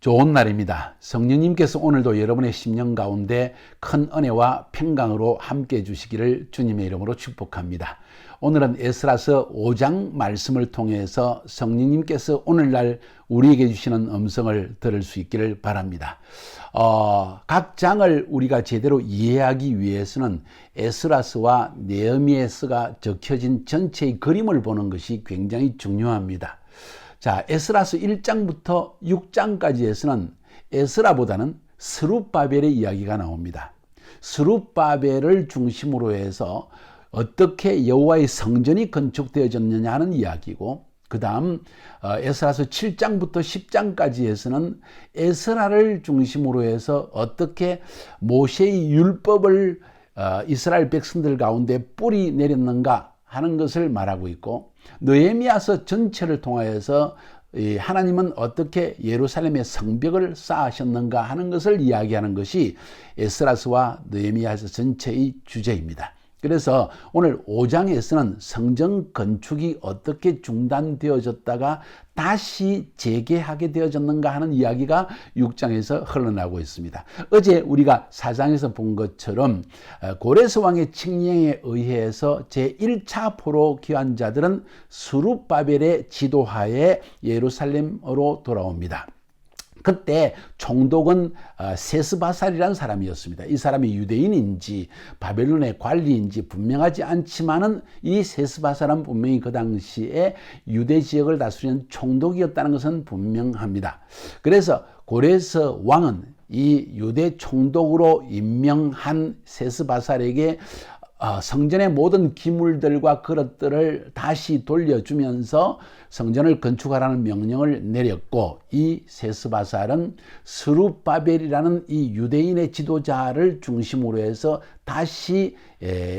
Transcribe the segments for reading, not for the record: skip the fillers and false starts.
좋은 날입니다. 성령님께서 오늘도 여러분의 심령 가운데 큰 은혜와 평강으로 함께 해주시기를 주님의 이름으로 축복합니다. 오늘은 에스라서 5장 말씀을 통해서 성령님께서 오늘날 우리에게 주시는 음성을 들을 수 있기를 바랍니다. 각 장을 우리가 제대로 이해하기 위해서는 에스라서와 느헤미야서가 적혀진 전체의 그림을 보는 것이 굉장히 중요합니다. 자, 에스라서 1장부터 6장까지에서는 에스라보다는 스룹바벨의 이야기가 나옵니다. 스룹바벨을 중심으로 해서 어떻게 여호와의 성전이 건축되어졌느냐 하는 이야기고, 그 다음 에스라서 7장부터 10장까지에서는 에스라를 중심으로 해서 어떻게 모세의 율법을 이스라엘 백성들 가운데 뿌리 내렸는가 하는 것을 말하고 있고, 느헤미야서 전체를 통하여서 하나님은 어떻게 예루살렘의 성벽을 쌓으셨는가 하는 것을 이야기하는 것이 에스라서와 느헤미야서 전체의 주제입니다. 그래서 오늘 5장에서는 성전 건축이 어떻게 중단되어졌다가 다시 재개하게 되어졌는가 하는 이야기가 6장에서 흘러나오고 있습니다. 어제 우리가 4장에서 본 것처럼 고레스 왕의 칙령에 의해서 제1차 포로 귀환 자들은 스룹바벨의 지도하에 예루살렘으로 돌아옵니다. 그때 총독은 세스바살이라는 사람이었습니다. 이 사람이 유대인인지 바벨론의 관리인지 분명하지 않지만은 이 세스바살은 분명히 그 당시에 유대 지역을 다스리는 총독이었다는 것은 분명합니다. 그래서 고레스 왕은 이 유대 총독으로 임명한 세스바살에게 성전의 모든 기물들과 그릇들을 다시 돌려주면서 성전을 건축하라는 명령을 내렸고, 이 세스바살은 스룹바벨이라는 이 유대인의 지도자를 중심으로 해서 다시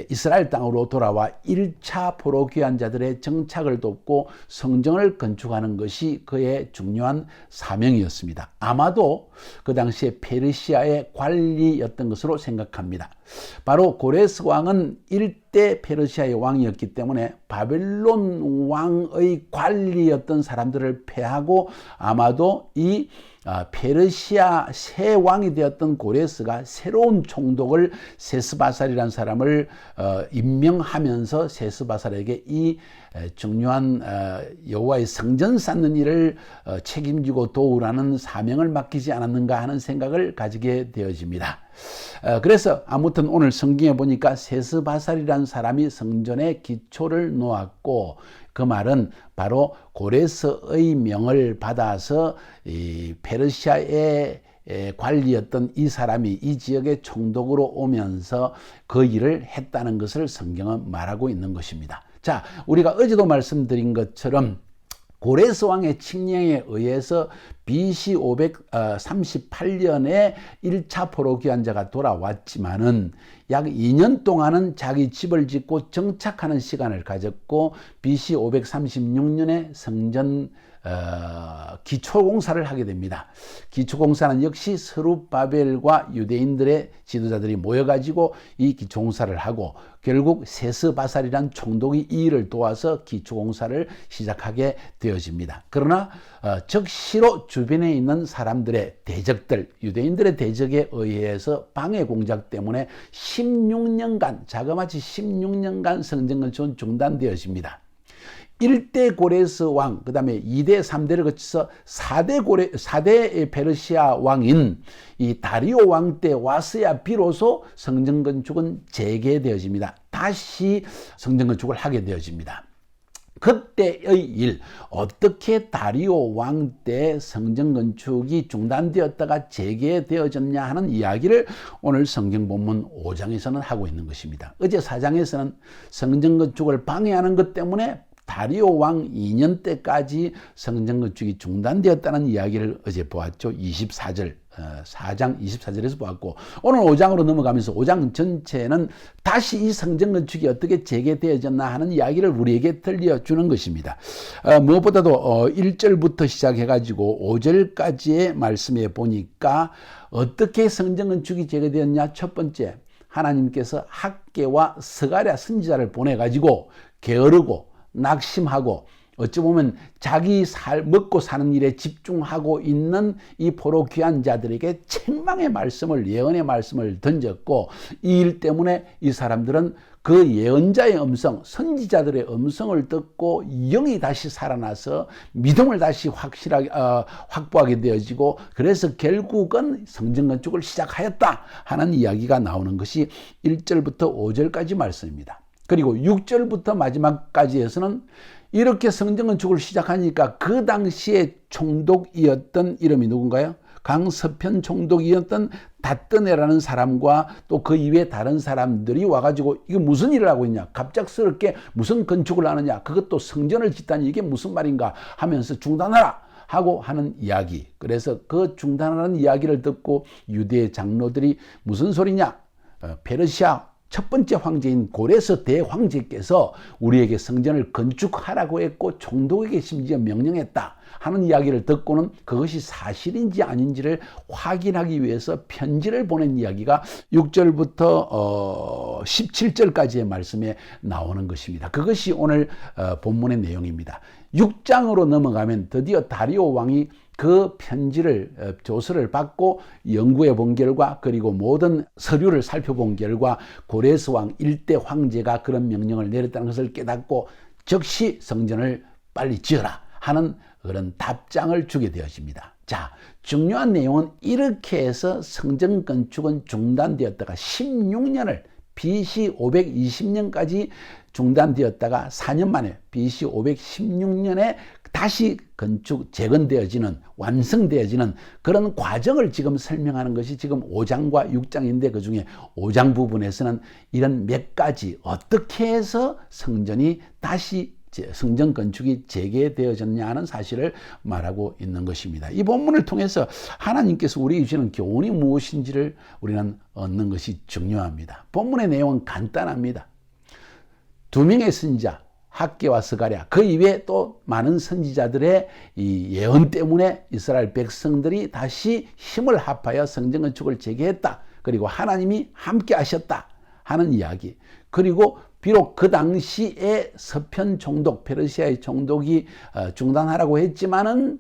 이스라엘 땅으로 돌아와 1차 포로 귀환 자들의 정착을 돕고 성전을 건축하는 것이 그의 중요한 사명이었습니다. 아마도 그 당시에 페르시아의 관리였던 것으로 생각합니다. 바로 고레스 왕은 1대 페르시아의 왕이었기 때문에 바벨론 왕의 관리였던 사람들을 패하고, 아마도 이 페르시아 새 왕이 되었던 고레스가 새로운 총독을 세스바살이라는 사람을 임명하면서 세스바살에게 이 중요한 여호와의 성전 쌓는 일을 책임지고 도우라는 사명을 맡기지 않았는가 하는 생각을 가지게 되어집니다. 그래서 아무튼 오늘 성경에 보니까 세스바살이라는 사람이 성전의 기초를 놓았고, 그 말은 바로 고레스의 명을 받아서 이 페르시아의 관리였던 이 사람이 이 지역의 총독으로 오면서 그 일을 했다는 것을 성경은 말하고 있는 것입니다. 자, 우리가 어제도 말씀드린 것처럼 고레스 왕의 칙령에 의해서 BC 538년에 1차 포로 귀환 자가 돌아왔지만은 약 2년 동안은 자기 집을 짓고 정착하는 시간을 가졌고, BC 536년에 성전 기초공사를 하게 됩니다. 기초공사는 역시 스룹바벨과 유대인들의 지도자들이 모여가지고 이 기초공사를 하고, 결국 세스바살이란 총독이 이 일을 도와서 기초공사를 시작하게 되어집니다. 그러나 적시로 주변에 있는 사람들의 대적들, 유대인들의 대적에 의해서 방해 공작 때문에 16년간, 자그마치 16년간 성전 건축은 중단되어집니다. 1대 고레스 왕, 그 다음에 2대, 3대를 거쳐서 4대 페르시아 왕인 이 다리오 왕 때 와서야 비로소 성전 건축은 재개되어집니다. 다시 성전 건축을 하게 되어집니다. 그때의 일, 어떻게 다리오 왕 때 성전 건축이 중단되었다가 재개되어졌냐 하는 이야기를 오늘 성경 본문 5장에서는 하고 있는 것입니다. 어제 4장에서는 성전 건축을 방해하는 것 때문에 다리오 왕 2년 때까지 성전 건축이 중단되었다는 이야기를 어제 보았죠. 24절, 4장 24절에서 보았고, 오늘 5장으로 넘어가면서 5장 전체는 다시 이 성전 건축이 어떻게 재개되어졌나 하는 이야기를 우리에게 들려주는 것입니다. 무엇보다도 1절부터 시작해가지고 5절까지의 말씀에 보니까 어떻게 성전 건축이 재개되었냐. 첫 번째, 하나님께서 학개와 스가랴 선지자를 보내가지고 게으르고 낙심하고 어찌 보면 자기 먹고 사는 일에 집중하고 있는 이 포로 귀한 자들에게 책망의 말씀을, 예언의 말씀을 던졌고, 이 일 때문에 이 사람들은 그 예언자의 음성, 선지자들의 음성을 듣고 영이 다시 살아나서 믿음을 다시 확실하게 확보하게 되어지고, 그래서 결국은 성전 건축을 시작하였다 하는 이야기가 나오는 것이 1절부터 5절까지 말씀입니다. 그리고 6절부터 마지막까지에서는 이렇게 성전 건축을 시작하니까 그 당시에 총독이었던 이름이 누군가요? 강서편 총독이었던 다뜨네라는 사람과 또 그 이외에 다른 사람들이 와가지고 이게 무슨 일을 하고 있냐, 갑작스럽게 무슨 건축을 하느냐, 그것도 성전을 짓다니 이게 무슨 말인가 하면서 중단하라 하고 하는 이야기. 그래서 그 중단하는 이야기를 듣고 유대 장로들이 무슨 소리냐, 페르시아 첫 번째 황제인 고레스 대황제께서 우리에게 성전을 건축하라고 했고 총독에게 심지어 명령했다 하는 이야기를 듣고는 그것이 사실인지 아닌지를 확인하기 위해서 편지를 보낸 이야기가 6절부터 17절까지의 말씀에 나오는 것입니다. 그것이 오늘 본문의 내용입니다. 6장으로 넘어가면 드디어 다리오 왕이 그 편지를, 조서를 받고 연구해 본 결과, 그리고 모든 서류를 살펴본 결과 고레스 왕 1대 황제가 그런 명령을 내렸다는 것을 깨닫고 즉시 성전을 빨리 지어라 하는 그런 답장을 주게 되어집니다. 자, 중요한 내용은 이렇게 해서 성전 건축은 중단되었다가 16년을 BC 520년까지 중단되었다가 4년 만에 BC 516년에 다시 건축 재건되어지는, 완성되어지는 그런 과정을 지금 설명하는 것이 지금 5장과 6장인데, 그 중에 5장 부분에서는 이런 몇 가지 어떻게 해서 성전이 다시 성전 건축이 재개되어졌냐 하는 사실을 말하고 있는 것입니다. 이 본문을 통해서 하나님께서 우리에게 주시는 교훈이 무엇인지를 우리는 얻는 것이 중요합니다. 본문의 내용은 간단합니다. 두 명의 선지자 학개와 스가랴, 그 이외에 또 많은 선지자들의 이 예언 때문에 이스라엘 백성들이 다시 힘을 합하여 성전 건축을 재개했다. 그리고 하나님이 함께 하셨다 하는 이야기. 그리고 비록 그 당시에 서편 총독, 페르시아의 총독이 중단하라고 했지만은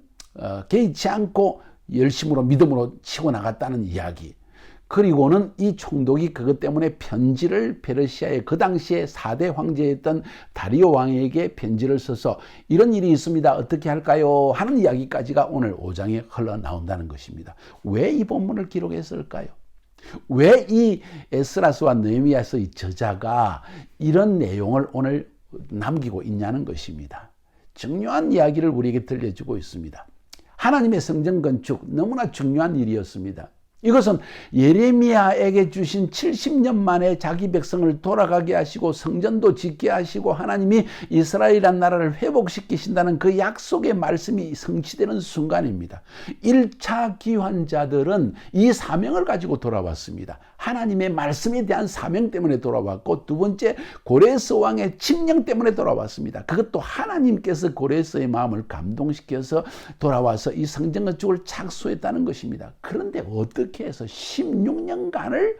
개의치 않고 열심으로 믿음으로 치고 나갔다는 이야기. 그리고는 이 총독이 그것 때문에 편지를 페르시아의 그 당시에 4대 황제였던 다리오 왕에게 편지를 써서 이런 일이 있습니다, 어떻게 할까요 하는 이야기까지가 오늘 5장에 흘러나온다는 것입니다. 왜 이 본문을 기록했을까요? 왜 이 에스라스와 느헤미야서의 저자가 이런 내용을 오늘 남기고 있냐는 것입니다. 중요한 이야기를 우리에게 들려주고 있습니다. 하나님의 성전 건축, 너무나 중요한 일이었습니다. 이것은 예레미야에게 주신 70년 만에 자기 백성을 돌아가게 하시고 성전도 짓게 하시고 하나님이 이스라엘이라는 나라를 회복시키신다는 그 약속의 말씀이 성취되는 순간입니다. 1차 귀환자들은 이 사명을 가지고 돌아왔습니다. 하나님의 말씀에 대한 사명 때문에 돌아왔고, 두 번째 고레스 왕의 칙령 때문에 돌아왔습니다. 그것도 하나님께서 고레스의 마음을 감동시켜서 돌아와서 이 성전 건축을 착수했다는 것입니다. 그런데 어떻게 해서 16년간을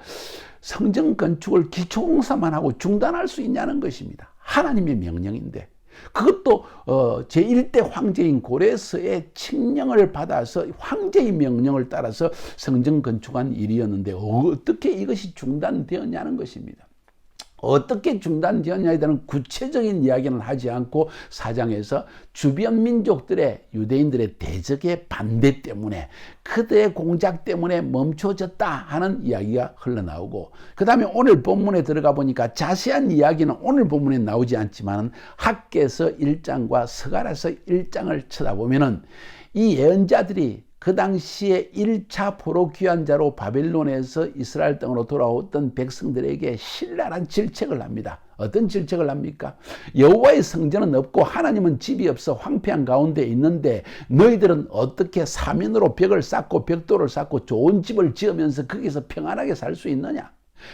성전 건축을 기초공사만 하고 중단할 수 있냐는 것입니다. 하나님의 명령인데, 그것도 제1대 황제인 고레스의 칙령을 받아서 황제의 명령을 따라서 성전 건축한 일이었는데 어떻게 이것이 중단되었냐는 것입니다. 어떻게 중단되었냐에 대한 구체적인 이야기는 하지 않고 4장에서 주변 민족들의, 유대인들의 대적의 반대 때문에, 그들의 공작 때문에 멈춰졌다 하는 이야기가 흘러나오고, 그 다음에 오늘 본문에 들어가 보니까 자세한 이야기는 오늘 본문에 나오지 않지만 학개서 1장과 스가랴서 1장을 쳐다보면은 이 예언자들이 그 당시에 1차 포로 귀환자로 바벨론에서 이스라엘 땅으로 돌아왔던 백성들에게 신랄한 질책을 합니다. 어떤 질책을 합니까? 여호와의 성전은 없고 하나님은 집이 없어 황폐한 가운데 있는데 너희들은 어떻게 사면으로 벽을 쌓고 벽돌을 쌓고 좋은 집을 지으면서 거기서 평안하게 살 수 있느냐?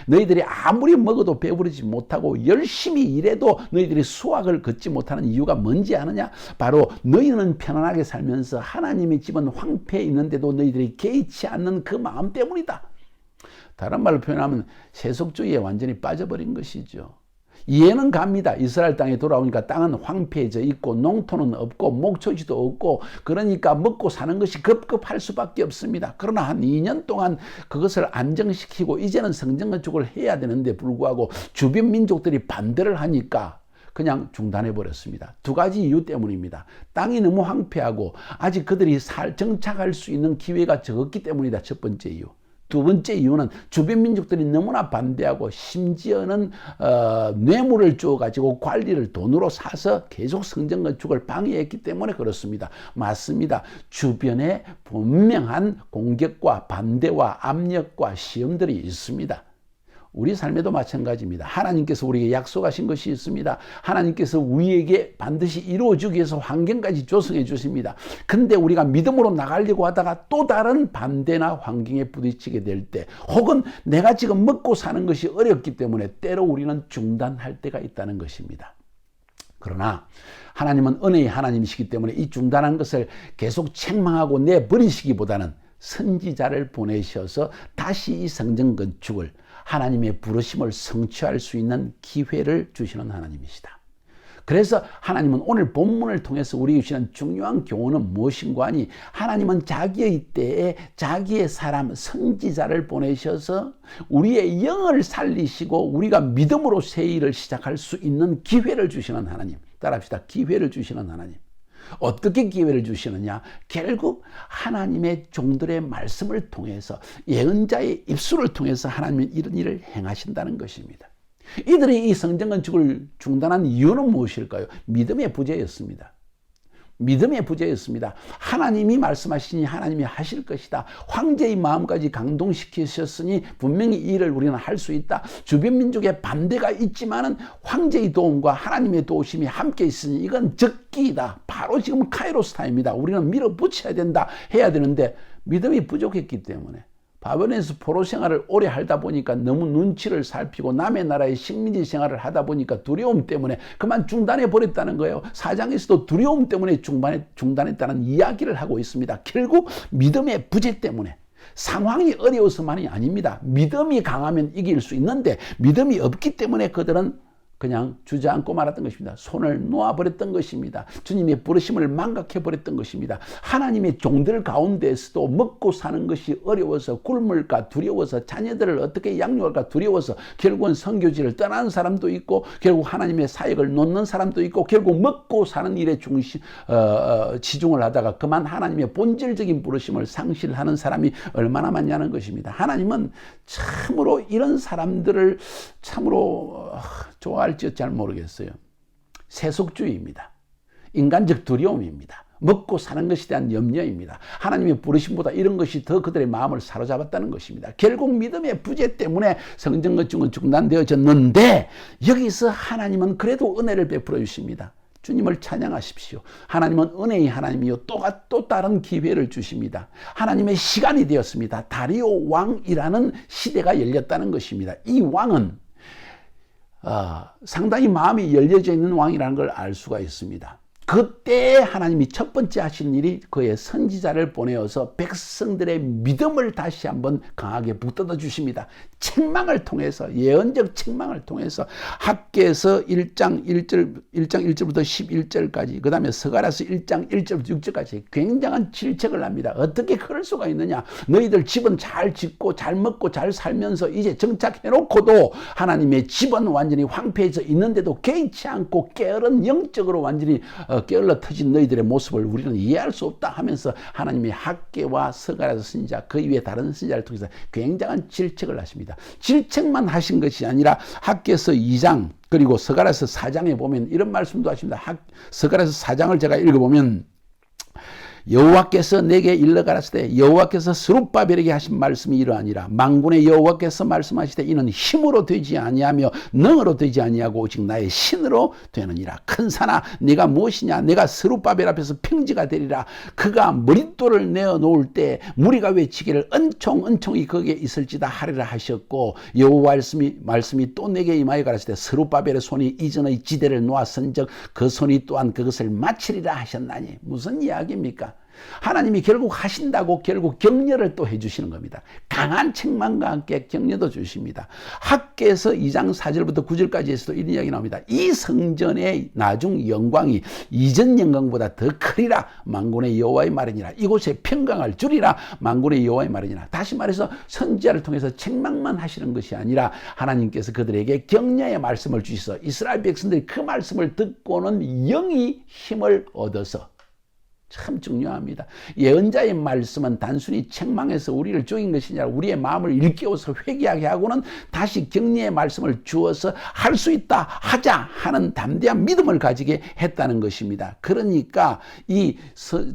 너희들이 아무리 먹어도 배부르지 못하고 열심히 일해도 너희들이 수확을 걷지 못하는 이유가 뭔지 아느냐? 바로 너희는 편안하게 살면서 하나님의 집은 황폐해 있는데도 너희들이 개의치 않는 그 마음 때문이다. 다른 말로 표현하면 세속주의에 완전히 빠져버린 것이죠. 이해는 갑니다. 이스라엘 땅에 돌아오니까 땅은 황폐해져 있고 농토는 없고 목초지도 없고 그러니까 먹고 사는 것이 급급할 수밖에 없습니다. 그러나 한 2년 동안 그것을 안정시키고 이제는 성전 건축을 해야 되는데 불구하고 주변 민족들이 반대를 하니까 그냥 중단해 버렸습니다. 두 가지 이유 때문입니다. 땅이 너무 황폐하고 아직 그들이 정착할 수 있는 기회가 적었기 때문이다. 첫 번째 이유. 두 번째 이유는 주변 민족들이 너무나 반대하고 심지어는 뇌물을 주어가지고 관리를 돈으로 사서 계속 성전 건축을 방해했기 때문에 그렇습니다. 맞습니다. 주변에 분명한 공격과 반대와 압력과 시험들이 있습니다. 우리 삶에도 마찬가지입니다. 하나님께서 우리에게 약속하신 것이 있습니다. 하나님께서 우리에게 반드시 이루어주기 위해서 환경까지 조성해 주십니다. 근데 우리가 믿음으로 나가려고 하다가 또 다른 반대나 환경에 부딪히게 될 때, 혹은 내가 지금 먹고 사는 것이 어렵기 때문에 때로 우리는 중단할 때가 있다는 것입니다. 그러나 하나님은 은혜의 하나님이시기 때문에 이 중단한 것을 계속 책망하고 내버리시기보다는 선지자를 보내셔서 다시 이 성전 건축을 하나님의 부르심을 성취할 수 있는 기회를 주시는 하나님이시다. 그래서 하나님은 오늘 본문을 통해서 우리에게 주시는 중요한 교훈은 무엇인가 하니, 하나님은 자기의 때에 자기의 사람 선지자를 보내셔서 우리의 영을 살리시고 우리가 믿음으로 새 일을 시작할 수 있는 기회를 주시는 하나님. 따라합시다. 기회를 주시는 하나님. 어떻게 기회를 주시느냐? 결국 하나님의 종들의 말씀을 통해서, 예언자의 입술을 통해서 하나님은 이런 일을 행하신다는 것입니다. 이들이 이 성전 건축을 중단한 이유는 무엇일까요? 믿음의 부재였습니다. 믿음의 부재였습니다. 하나님이 말씀하시니 하나님이 하실 것이다. 황제의 마음까지 감동시키셨으니 분명히 이 일을 우리는 할 수 있다. 주변 민족의 반대가 있지만은 황제의 도움과 하나님의 도우심이 함께 있으니 이건 적기이다. 바로 지금 카이로스 타임이다. 우리는 밀어붙여야 된다. 해야 되는데 믿음이 부족했기 때문에, 바벨론에서 포로 생활을 오래 하다 보니까 너무 눈치를 살피고 남의 나라의 식민지 생활을 하다 보니까 두려움 때문에 그만 중단해 버렸다는 거예요. 4장에서도 두려움 때문에 중단했다는 이야기를 하고 있습니다. 결국 믿음의 부재 때문에, 상황이 어려워서만이 아닙니다. 믿음이 강하면 이길 수 있는데 믿음이 없기 때문에 그들은 그냥 주저앉고 말았던 것입니다. 손을 놓아버렸던 것입니다. 주님의 부르심을 망각해버렸던 것입니다. 하나님의 종들 가운데에서도 먹고 사는 것이 어려워서, 굶을까 두려워서, 자녀들을 어떻게 양육할까 두려워서 결국은 선교지를 떠나는 사람도 있고, 결국 하나님의 사역을 놓는 사람도 있고, 결국 먹고 사는 일에 치중을 하다가 그만 하나님의 본질적인 부르심을 상실하는 사람이 얼마나 많냐는 것입니다. 하나님은 참으로 이런 사람들을 참으로 좋아할지 잘 모르겠어요. 세속주의입니다. 인간적 두려움입니다. 먹고 사는 것에 대한 염려입니다. 하나님의 부르심보다 이런 것이 더 그들의 마음을 사로잡았다는 것입니다. 결국 믿음의 부재 때문에 성전 건축은 중단되어졌는데, 여기서 하나님은 그래도 은혜를 베풀어 주십니다. 주님을 찬양하십시오. 하나님은 은혜의 하나님이요, 또 다른 기회를 주십니다. 하나님의 시간이 되었습니다. 다리오 왕이라는 시대가 열렸다는 것입니다. 이 왕은 상당히 마음이 열려져 있는 왕이라는 걸 알 수가 있습니다. 그때 하나님이 첫 번째 하신 일이 그의 선지자를 보내어서 백성들의 믿음을 다시 한번 강하게 붙들어 주십니다. 책망을 통해서, 예언적 책망을 통해서 학개에서 1장 1절부터 11절까지, 그 다음에 스가랴서 1장 1절부터 6절까지 굉장한 질책을 합니다. 어떻게 그럴 수가 있느냐? 너희들 집은 잘 짓고 잘 먹고 잘 살면서 이제 정착해놓고도 하나님의 집은 완전히 황폐해져 있는데도 개의치 않고 게으른, 영적으로 완전히 게을러 터진 너희들의 모습을 우리는 이해할 수 없다 하면서 하나님의 학개와 스가랴서 선지자, 그 이외에 다른 선지자를 통해서 굉장한 질책을 하십니다. 질책만 하신 것이 아니라 학개서 2장 그리고 스가랴서 4장에 보면 이런 말씀도 하십니다. 스가랴서 4장을 제가 읽어보면, 여호와께서 내게 일러 가라사대 여호와께서 스룹바벨에게 하신 말씀이 이러하니라. 만군의 여호와께서 말씀하시되 이는 힘으로 되지 아니하며 능으로 되지 아니하고 오직 나의 신으로 되느니라. 큰 산아 네가 무엇이냐? 내가 스룹바벨 앞에서 평지가 되리라. 그가 머릿돌을 내어 놓을 때 무리가 외치기를 은총이 거기에 있을지다 하리라 하셨고, 여호와의 말씀이 또 내게 임하여 가라사대 스룹바벨의 손이 이전의 지대를 놓았은즉 그 손이 또한 그것을 마치리라 하셨나니. 무슨 이야기입니까? 하나님이 결국 하신다고 결국 격려를 또 해주시는 겁니다. 강한 책망과 함께 격려도 주십니다. 학개서 2장 4절부터 9절까지에서도 이런 이야기 나옵니다. 이 성전의 나중 영광이 이전 영광보다 더 크리라. 만군의 여호와의 말이니라. 이곳에 평강을 주리라. 만군의 여호와의 말이니라. 다시 말해서 선지자를 통해서 책망만 하시는 것이 아니라 하나님께서 그들에게 격려의 말씀을 주셔서 이스라엘 백성들이 그 말씀을 듣고는 영이 힘을 얻어서, 참 중요합니다. 예언자의 말씀은 단순히 책망해서 우리를 죽인 것이 아니라 우리의 마음을 일깨워서 회개하게 하고는 다시 격려의 말씀을 주어서 할 수 있다, 하자 하는 담대한 믿음을 가지게 했다는 것입니다. 그러니까 이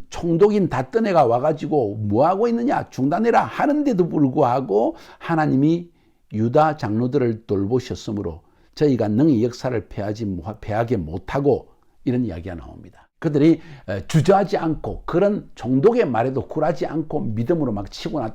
총독인 닷더네가 와가지고 뭐하고 있느냐, 중단해라 하는데도 불구하고 하나님이 유다 장로들을 돌보셨으므로 저희가 능히 역사를 패하게 못하고, 이런 이야기가 나옵니다. 그들이 주저하지 않고 그런 총독의 말에도 굴하지 않고 믿음으로 막 치고 나서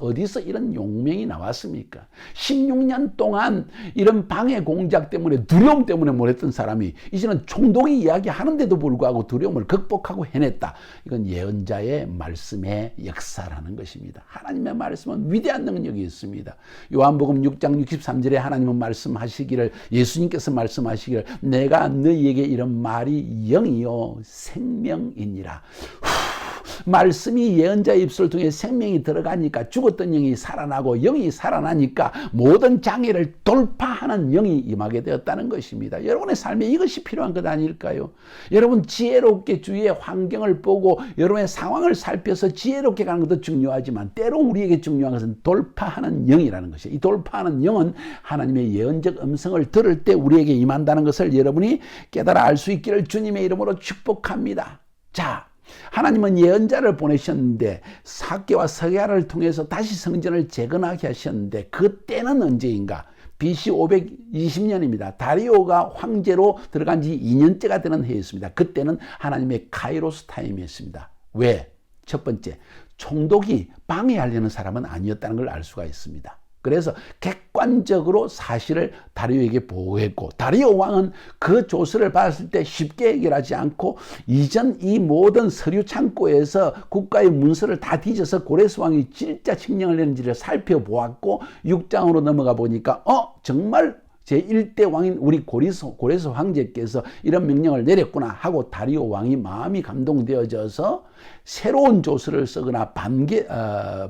어디서 이런 용맹이 나왔습니까? 16년 동안 이런 방해 공작 때문에, 두려움 때문에 몰했던 사람이 이제는 총독이 이야기하는데도 불구하고 두려움을 극복하고 해냈다. 이건 예언자의 말씀의 역사라는 것입니다. 하나님의 말씀은 위대한 능력이 있습니다. 요한복음 6장 63절에 하나님은 말씀하시기를, 예수님께서 말씀하시기를, 내가 너희에게 이런 말이 영이요 생명이니라. 말씀이 예언자의 입술을 통해 생명이 들어가니까 죽었던 영이 살아나고, 영이 살아나니까 모든 장애를 돌파하는 영이 임하게 되었다는 것입니다. 여러분의 삶에 이것이 필요한 것 아닐까요? 여러분 지혜롭게 주위의 환경을 보고 여러분의 상황을 살펴서 지혜롭게 가는 것도 중요하지만 때로 우리에게 중요한 것은 돌파하는 영이라는 것이에요. 이 돌파하는 영은 하나님의 예언적 음성을 들을 때 우리에게 임한다는 것을 여러분이 깨달아 알 수 있기를 주님의 이름으로 축복합니다. 자, 하나님은 예언자를 보내셨는데 삭개와 서게야를 통해서 다시 성전을 재건하게 하셨는데, 그때는 언제인가? BC 520년입니다. 다리오가 황제로 들어간 지 2년째가 되는 해였습니다. 그때는 하나님의 카이로스 타임이었습니다. 왜? 첫 번째, 총독이 방해하려는 사람은 아니었다는 걸 알 수가 있습니다. 그래서 객관적으로 사실을 다리오에게 보고했고, 다리오 왕은 그 조서를 받았을 때 쉽게 해결하지 않고 이전 이 모든 서류 창고에서 국가의 문서를 다 뒤져서 고레스 왕이 진짜 칙령을 내는지를 살펴보았고, 6장으로 넘어가 보니까 정말 제1대 왕인 우리 고레스 황제께서 이런 명령을 내렸구나 하고 다리오 왕이 마음이 감동되어져서 새로운 조서를 쓰거나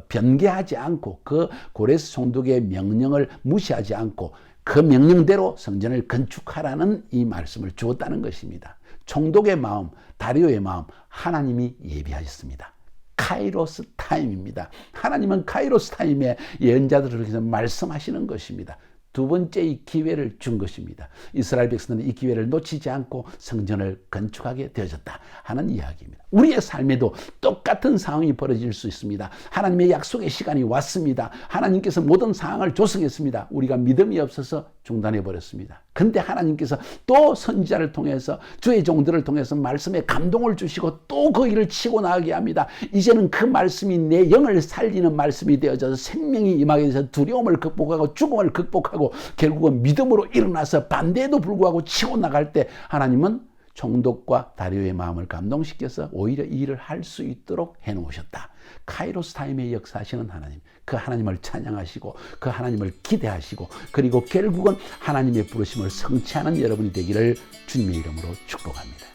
변개하지 않고 그 고레스 총독의 명령을 무시하지 않고 그 명령대로 성전을 건축하라는 이 말씀을 주었다는 것입니다. 총독의 마음, 다리오의 마음, 하나님이 예비하셨습니다. 카이로스 타임입니다. 하나님은 카이로스 타임에 예언자들을 통해서 말씀하시는 것입니다. 두 번째 이 기회를 준 것입니다. 이스라엘 백성들은 이 기회를 놓치지 않고 성전을 건축하게 되어졌다 하는 이야기입니다. 우리의 삶에도 똑같은 상황이 벌어질 수 있습니다. 하나님의 약속의 시간이 왔습니다. 하나님께서 모든 상황을 조성했습니다. 우리가 믿음이 없어서 중단해 버렸습니다. 근데 하나님께서 또 선지자를 통해서, 주의 종들을 통해서 말씀에 감동을 주시고 또 그 일을 치고 나가게 합니다. 이제는 그 말씀이 내 영을 살리는 말씀이 되어져서 생명이 임하게 돼서 두려움을 극복하고 죽음을 극복하고 결국은 믿음으로 일어나서 반대에도 불구하고 치고 나갈 때 하나님은 총독과 다리오의 마음을 감동시켜서 오히려 이 일을 할 수 있도록 해놓으셨다. 카이로스 타임에 역사하시는 하나님, 그 하나님을 찬양하시고 그 하나님을 기대하시고 그리고 결국은 하나님의 부르심을 성취하는 여러분이 되기를 주님의 이름으로 축복합니다.